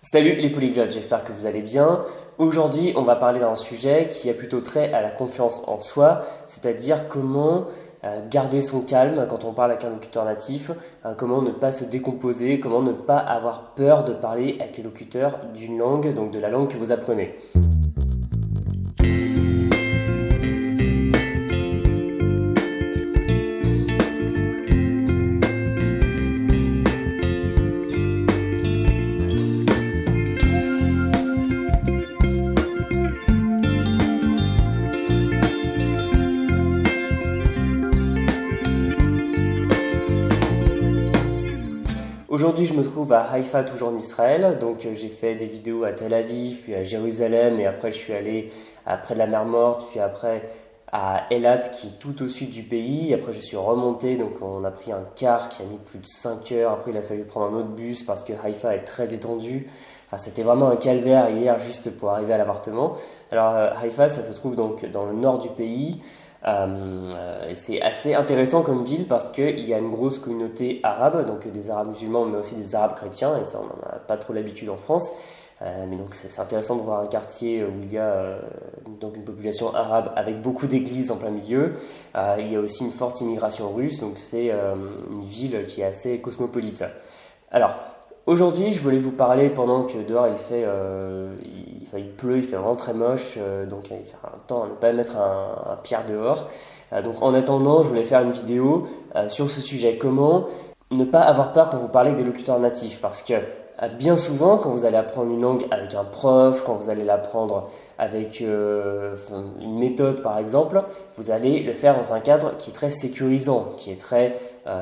Salut les polyglottes, j'espère que vous allez bien. Aujourd'hui, on va parler d'un sujet qui a plutôt trait à la confiance en soi, c'est-à-dire comment garder son calme quand on parle avec un locuteur natif, comment ne pas se décomposer, comment ne pas avoir peur de parler avec les locuteurs d'une langue, donc de la langue que vous apprenez. Aujourd'hui, je me trouve à Haïfa, toujours en Israël. Donc, j'ai fait des vidéos à Tel Aviv, puis à Jérusalem, et après, je suis allé près de la mer Morte, puis après à Eilat, qui est tout au sud du pays. Après, je suis remonté, donc on a pris un car qui a mis plus de 5 heures. Après, il a fallu prendre un autre bus parce que Haïfa est très étendu. Enfin, c'était vraiment un calvaire hier juste pour arriver à l'appartement. Alors, Haïfa, ça se trouve donc dans le nord du pays. C'est assez intéressant comme ville parce qu'il y a une grosse communauté arabe, donc des arabes musulmans mais aussi des arabes chrétiens, et ça on n'en a pas trop l'habitude en France. Mais donc c'est intéressant de voir un quartier où il y a donc une population arabe avec beaucoup d'églises en plein milieu. Il y a aussi une forte immigration russe, donc c'est une ville qui est assez cosmopolite. Alors, aujourd'hui, je voulais vous parler pendant que dehors il pleut, il fait vraiment très moche, donc il fait un temps à ne pas mettre un pierre dehors. Donc en attendant, je voulais faire une vidéo sur ce sujet, comment ne pas avoir peur quand vous parlez avec des locuteurs natifs, parce que bien souvent, quand vous allez apprendre une langue avec un prof, quand vous allez l'apprendre avec une méthode par exemple, vous allez le faire dans un cadre qui est très sécurisant, qui est très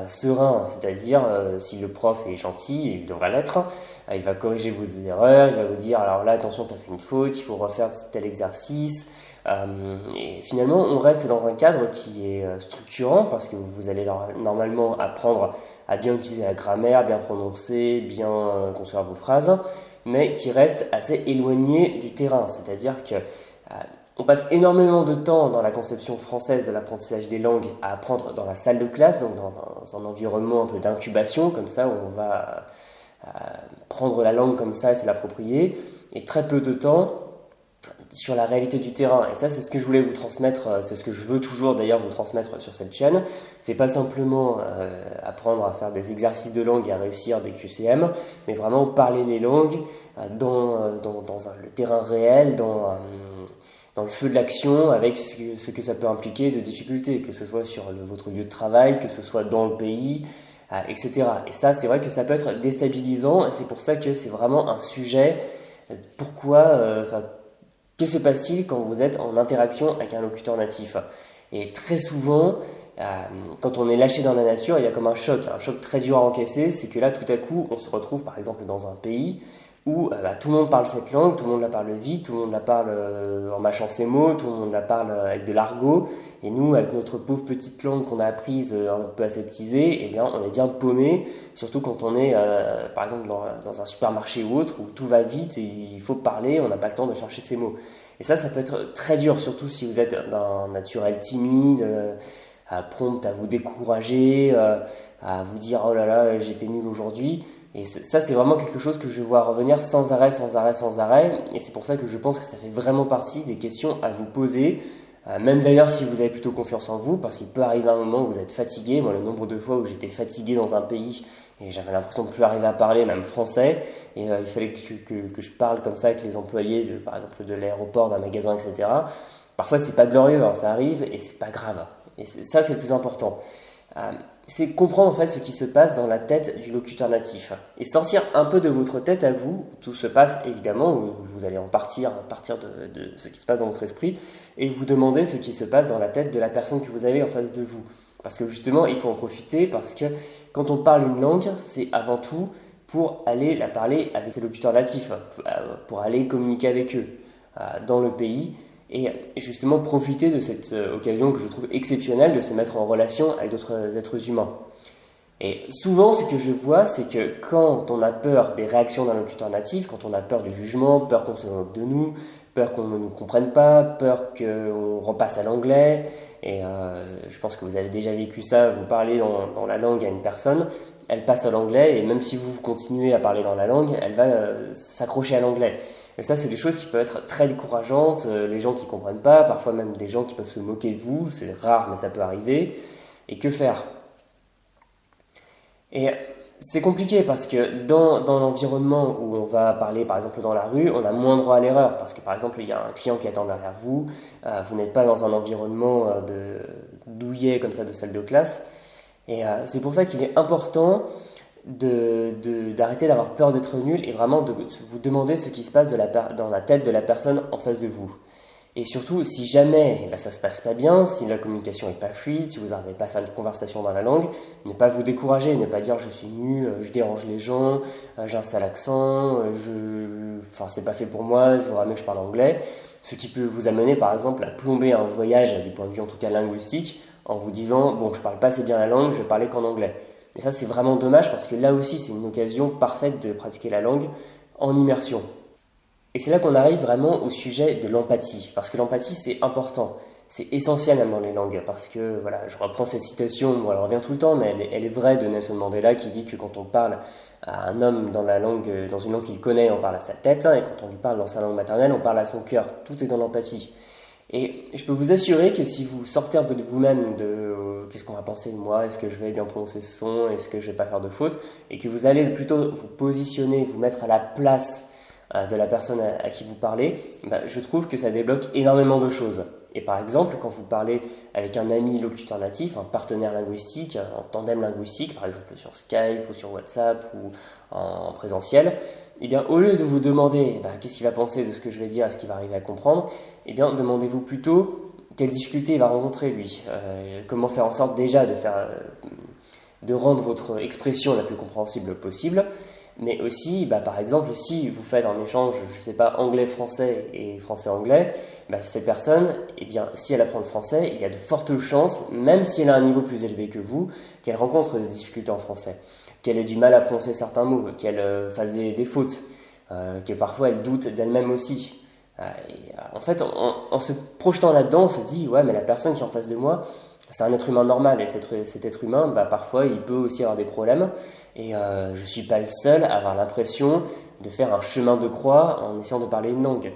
serein. C'est-à-dire, si le prof est gentil, et il devrait l'être, il va corriger vos erreurs, il va vous dire alors là, attention, tu as fait une faute, il faut refaire tel exercice. Et finalement, on reste dans un cadre qui est structurant parce que vous allez normalement apprendre à bien utiliser la grammaire, bien prononcer, bien construire vos phrases, mais qui reste assez éloigné du terrain. C'est-à-dire que on passe énormément de temps dans la conception française de l'apprentissage des langues à apprendre dans la salle de classe, donc dans un environnement un peu d'incubation, comme ça, où on va prendre la langue comme ça et se l'approprier, et très peu de temps sur la réalité du terrain. Et ça, c'est ce que je voulais vous transmettre, c'est ce que je veux toujours d'ailleurs vous transmettre sur cette chaîne. C'est pas simplement apprendre à faire des exercices de langue et à réussir des QCM, mais vraiment parler les langues dans le terrain réel, dans le feu de l'action, avec ce que ça peut impliquer de difficultés, que ce soit sur votre lieu de travail, que ce soit dans le pays, etc. Et ça, c'est vrai que ça peut être déstabilisant, et c'est pour ça que c'est vraiment un sujet. Pourquoi que se passe-t-il quand vous êtes en interaction avec un locuteur natif? Et très souvent, quand on est lâché dans la nature, il y a comme un choc très dur à encaisser. C'est que là, tout à coup, on se retrouve par exemple dans un pays où tout le monde parle cette langue, tout le monde la parle vite, tout le monde la parle en mâchant ses mots, tout le monde la parle avec de l'argot. Et nous, avec notre pauvre petite langue qu'on a apprise un peu aseptisée, eh bien, on est bien paumé, surtout quand on est par exemple dans un supermarché ou autre, où tout va vite et il faut parler, on n'a pas le temps de chercher ses mots. Et ça peut être très dur, surtout si vous êtes d'un naturel timide, prompt à vous décourager, à vous dire « oh là là, j'étais nul aujourd'hui ». Et ça, c'est vraiment quelque chose que je vois revenir sans arrêt. Et c'est pour ça que je pense que ça fait vraiment partie des questions à vous poser. Même d'ailleurs si vous avez plutôt confiance en vous, parce qu'il peut arriver un moment où vous êtes fatigué. Moi, le nombre de fois où j'étais fatigué dans un pays et j'avais l'impression de plus arriver à parler, même français, et il fallait que je parle comme ça avec les employés, par exemple de l'aéroport, d'un magasin, etc. Parfois, c'est pas glorieux, hein, ça arrive et c'est pas grave. Et ça, c'est le plus important. C'est comprendre en fait ce qui se passe dans la tête du locuteur natif et sortir un peu de votre tête à vous. Tout se passe évidemment, vous allez partir de ce qui se passe dans votre esprit et vous demander ce qui se passe dans la tête de la personne que vous avez en face de vous. Parce que justement, il faut en profiter parce que quand on parle une langue, c'est avant tout pour aller la parler avec ses locuteurs natifs, pour aller communiquer avec eux dans le pays. Et justement profiter de cette occasion que je trouve exceptionnelle de se mettre en relation avec d'autres êtres humains. Et souvent, ce que je vois, c'est que quand on a peur des réactions d'un locuteur natif, quand on a peur du jugement, peur qu'on se moque de nous, peur qu'on ne nous comprenne pas, peur qu'on repasse à l'anglais. Et je pense que vous avez déjà vécu ça, vous parlez dans la langue à une personne, elle passe à l'anglais, et même si vous continuez à parler dans la langue, elle va s'accrocher à l'anglais. Et ça, c'est des choses qui peuvent être très décourageantes, les gens qui ne comprennent pas, parfois même des gens qui peuvent se moquer de vous, c'est rare mais ça peut arriver. Et que faire? Et c'est compliqué parce que dans l'environnement où on va parler, par exemple dans la rue, on a moins droit à l'erreur. Parce que par exemple, il y a un client qui attend derrière vous, vous n'êtes pas dans un environnement de douillet comme ça de salle de classe. Et c'est pour ça qu'il est important d'arrêter d'avoir peur d'être nul et vraiment de vous demander ce qui se passe dans la tête de la personne en face de vous. Et surtout, si jamais ça se passe pas bien, si la communication est pas fluide, si vous n'arrivez pas à faire une conversation dans la langue, ne pas vous décourager, ne pas dire je suis nul, je dérange les gens, j'ai un sale accent, c'est pas fait pour moi, il faudra mieux que je parle anglais. Ce qui peut vous amener par exemple à plomber un voyage du point de vue en tout cas linguistique en vous disant bon je parle pas assez bien la langue, je vais parler qu'en anglais. Et ça c'est vraiment dommage parce que là aussi c'est une occasion parfaite de pratiquer la langue en immersion. Et c'est là qu'on arrive vraiment au sujet de l'empathie, parce que l'empathie c'est important, c'est essentiel même dans les langues, parce que voilà, je reprends cette citation, bon, elle revient tout le temps, mais elle est vraie de Nelson Mandela qui dit que quand on parle à un homme dans une langue qu'il connaît, on parle à sa tête, et quand on lui parle dans sa langue maternelle, on parle à son cœur, tout est dans l'empathie. Et je peux vous assurer que si vous sortez un peu de vous-même, qu'est-ce qu'on va penser de moi, est-ce que je vais bien prononcer ce son, est-ce que je vais pas faire de faute, et que vous allez plutôt vous positionner, vous mettre à la place de la personne à qui vous parlez, je trouve que ça débloque énormément de choses. Et par exemple, quand vous parlez avec un ami locuteur natif, un partenaire linguistique, un tandem linguistique, par exemple sur Skype ou sur WhatsApp ou en présentiel, eh bien, au lieu de vous demander qu'est-ce qu'il va penser de ce que je vais dire, est-ce qu'il va arriver à comprendre, eh bien, demandez-vous plutôt quelles difficultés il va rencontrer lui, comment faire en sorte déjà de rendre votre expression la plus compréhensible possible. Mais aussi, par exemple, si vous faites un échange, je ne sais pas, anglais-français et français-anglais, cette personne, eh bien, si elle apprend le français, il y a de fortes chances, même si elle a un niveau plus élevé que vous, qu'elle rencontre des difficultés en français, qu'elle ait du mal à prononcer certains mots, qu'elle fasse des fautes, que parfois elle doute d'elle-même aussi. En fait, en se projetant là-dedans, on se dit, ouais, mais la personne qui est en face de moi, c'est un être humain normal, et cet être humain, parfois, il peut aussi avoir des problèmes, et je ne suis pas le seul à avoir l'impression de faire un chemin de croix en essayant de parler une langue.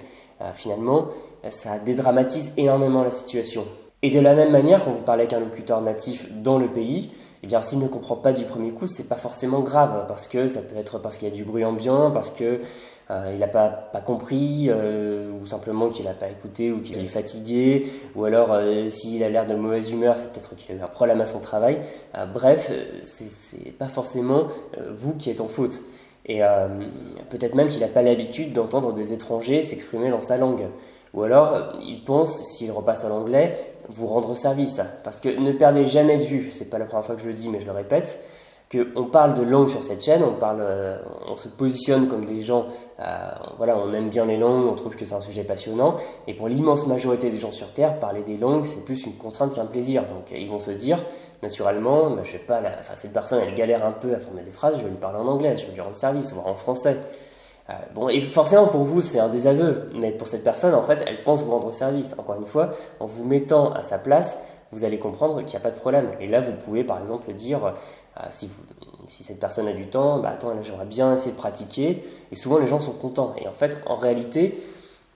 Finalement, ça dédramatise énormément la situation. Et de la même manière, quand vous parlez avec un locuteur natif dans le pays, eh bien, s'il ne comprend pas du premier coup, c'est pas forcément grave, parce que ça peut être parce qu'il y a du bruit ambiant, parce que il n'a pas compris, ou simplement qu'il n'a pas écouté, ou qu'il est fatigué, ou alors s'il a l'air de mauvaise humeur, c'est peut-être qu'il a eu un problème à son travail. Bref, c'est pas forcément vous qui êtes en faute. Et peut-être même qu'il n'a pas l'habitude d'entendre des étrangers s'exprimer dans sa langue. Ou alors, il pense, s'il repasse à l'anglais, vous rendre service. Parce que ne perdez jamais de vue, c'est pas la première fois que je le dis, mais je le répète, qu'on parle de langue sur cette chaîne, on se positionne comme des gens, on aime bien les langues, on trouve que c'est un sujet passionnant, et pour l'immense majorité des gens sur Terre, parler des langues, c'est plus une contrainte qu'un plaisir. Donc ils vont se dire, naturellement, je sais pas, cette personne, elle galère un peu à former des phrases, je vais lui parler en anglais, je vais lui rendre service, voire en français. Et forcément pour vous c'est un désaveu, mais pour cette personne en fait elle pense vous rendre service. Encore une fois, en vous mettant à sa place, vous allez comprendre qu'il n'y a pas de problème. Et là vous pouvez par exemple dire, si cette personne a du temps, attends là j'aimerais bien essayer de pratiquer, et souvent les gens sont contents. Et en fait en réalité,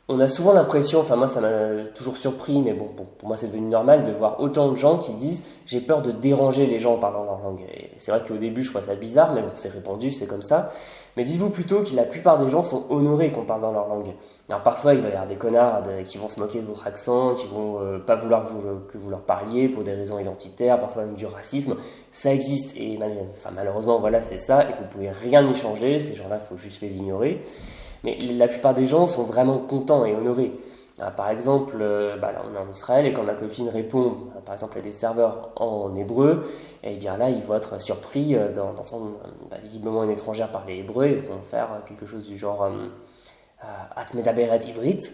on a souvent l'impression, moi ça m'a toujours surpris, mais bon, pour moi c'est devenu normal de voir autant de gens qui disent j'ai peur de déranger les gens en parlant leur langue. Et c'est vrai qu'au début je trouvais ça bizarre, mais bon c'est répandu, c'est comme ça. Mais dites-vous plutôt que la plupart des gens sont honorés qu'on parle dans leur langue. Alors parfois il va y avoir des connards qui vont se moquer de votre accent, qui vont pas vouloir que vous leur parliez pour des raisons identitaires, parfois même du racisme. Ça existe et malheureusement voilà c'est ça et vous pouvez rien y changer, ces gens-là il faut juste les ignorer. Mais la plupart des gens sont vraiment contents et honorés. Par exemple, là on est en Israël et quand ma copine répond par exemple à des serveurs en hébreu, et bien là ils vont être surpris d'entendre visiblement une étrangère parler hébreu, ils vont faire quelque chose du genre At medaberet ivrit,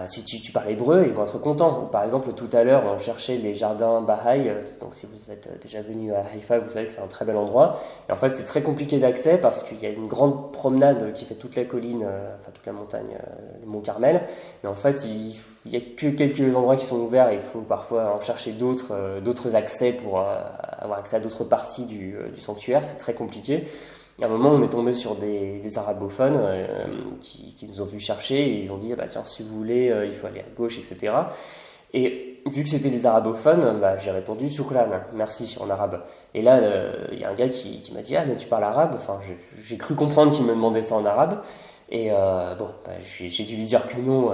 si tu parles hébreu, ils vont être contents. Par exemple, tout à l'heure, on cherchait les jardins Baha'i. Donc, si vous êtes déjà venu à Haïfa, vous savez que c'est un très bel endroit. Et en fait, c'est très compliqué d'accès parce qu'il y a une grande promenade qui fait toute la colline, enfin toute la montagne, le mont Carmel. Mais en fait, il n'y a que quelques endroits qui sont ouverts et il faut parfois en chercher d'autres accès pour avoir accès à d'autres parties du sanctuaire. C'est très compliqué. À un moment, on est tombé sur des arabophones qui nous ont vu chercher et ils ont dit, tiens, si vous voulez, il faut aller à gauche, etc. Et vu que c'était des arabophones, j'ai répondu shukran, merci en arabe. Et là, il y a un gars qui m'a dit, mais tu parles arabe? Enfin, j'ai cru comprendre qu'il me demandait ça en arabe. Et j'ai dû lui dire que non,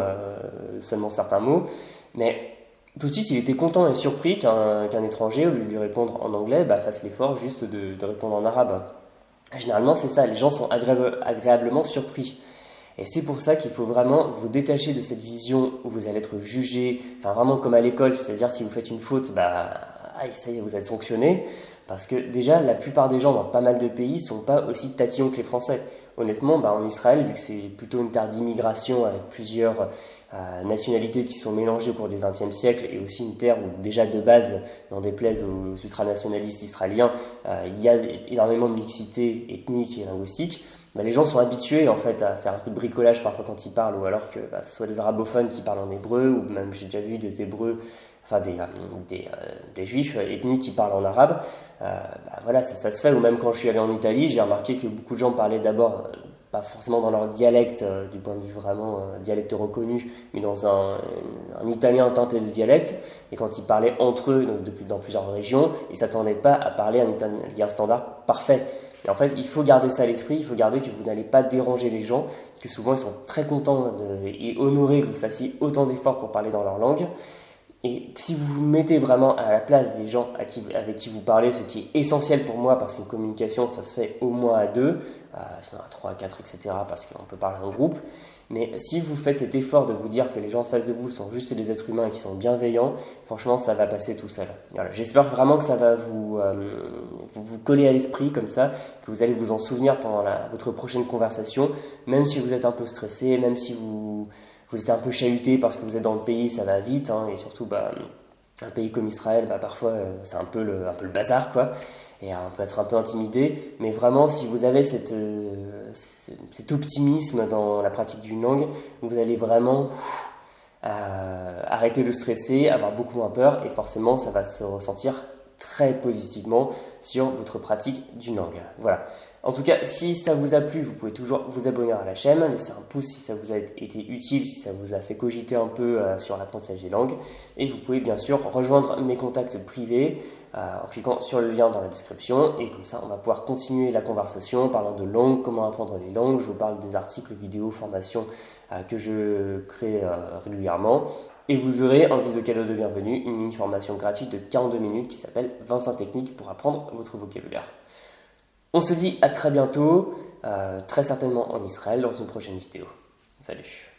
seulement certains mots. Mais tout de suite, il était content et surpris qu'un étranger, au lieu de lui répondre en anglais, fasse l'effort juste de répondre en arabe. Généralement, c'est ça, les gens sont agréablement surpris. Et c'est pour ça qu'il faut vraiment vous détacher de cette vision où vous allez être jugé, enfin vraiment comme à l'école, c'est-à-dire si vous faites une faute, ça y est, vous êtes sanctionné. Parce que déjà, la plupart des gens dans pas mal de pays sont pas aussi tatillons que les Français. Honnêtement, en Israël, vu que c'est plutôt une terre d'immigration avec plusieurs nationalités qui sont mélangées au cours du XXe siècle et aussi une terre où déjà de base, n'en déplaise aux ultranationalistes israéliens, il y a énormément de mixité ethnique et linguistique. Les gens sont habitués en fait à faire un peu de bricolage parfois quand ils parlent, ou alors que ce soit des arabophones qui parlent en hébreu, ou même j'ai déjà vu des hébreux, enfin des juifs ethniques qui parlent en arabe. Voilà, ça se fait. Ou même quand je suis allé en Italie, j'ai remarqué que beaucoup de gens parlaient d'abord pas forcément dans leur dialecte, du point de vue vraiment dialecte reconnu, mais dans un italien teinté de dialecte. Et quand ils parlaient entre eux, donc dans plusieurs régions, ils ne s'attendaient pas à parler un italien standard parfait. Et en fait, il faut garder ça à l'esprit, il faut garder que vous n'allez pas déranger les gens, que souvent ils sont très contents et honorés que vous fassiez autant d'efforts pour parler dans leur langue. Et si vous vous mettez vraiment à la place des gens avec qui vous parlez, ce qui est essentiel pour moi, parce qu'une communication, ça se fait au moins à deux, sinon à trois, à quatre, etc., parce qu'on peut parler en groupe. Mais si vous faites cet effort de vous dire que les gens en face de vous sont juste des êtres humains et qui sont bienveillants, franchement, ça va passer tout seul. Voilà. J'espère vraiment que ça va vous coller à l'esprit comme ça, que vous allez vous en souvenir pendant votre prochaine conversation, même si vous êtes un peu stressé, même si vous êtes un peu chahuté parce que vous êtes dans le pays, ça va vite, et surtout, un pays comme Israël, parfois, c'est un peu le bazar, quoi. Et on peut être un peu intimidé, mais vraiment, si vous avez cet optimisme dans la pratique d'une langue, vous allez vraiment arrêter de stresser, avoir beaucoup moins peur, et forcément, ça va se ressentir très positivement sur votre pratique d'une langue. Voilà. En tout cas, si ça vous a plu, vous pouvez toujours vous abonner à la chaîne, laisser un pouce si ça vous a été utile, si ça vous a fait cogiter un peu sur l'apprentissage des langues. Et vous pouvez bien sûr rejoindre mes contacts privés en cliquant sur le lien dans la description. Et comme ça, on va pouvoir continuer la conversation en parlant de langue, comment apprendre les langues. Je vous parle des articles, vidéos, formations que je crée régulièrement. Et vous aurez, en guise de cadeau de bienvenue, une mini-formation gratuite de 42 minutes qui s'appelle 25 techniques pour apprendre votre vocabulaire. On se dit à très bientôt, très certainement en Israël, dans une prochaine vidéo. Salut!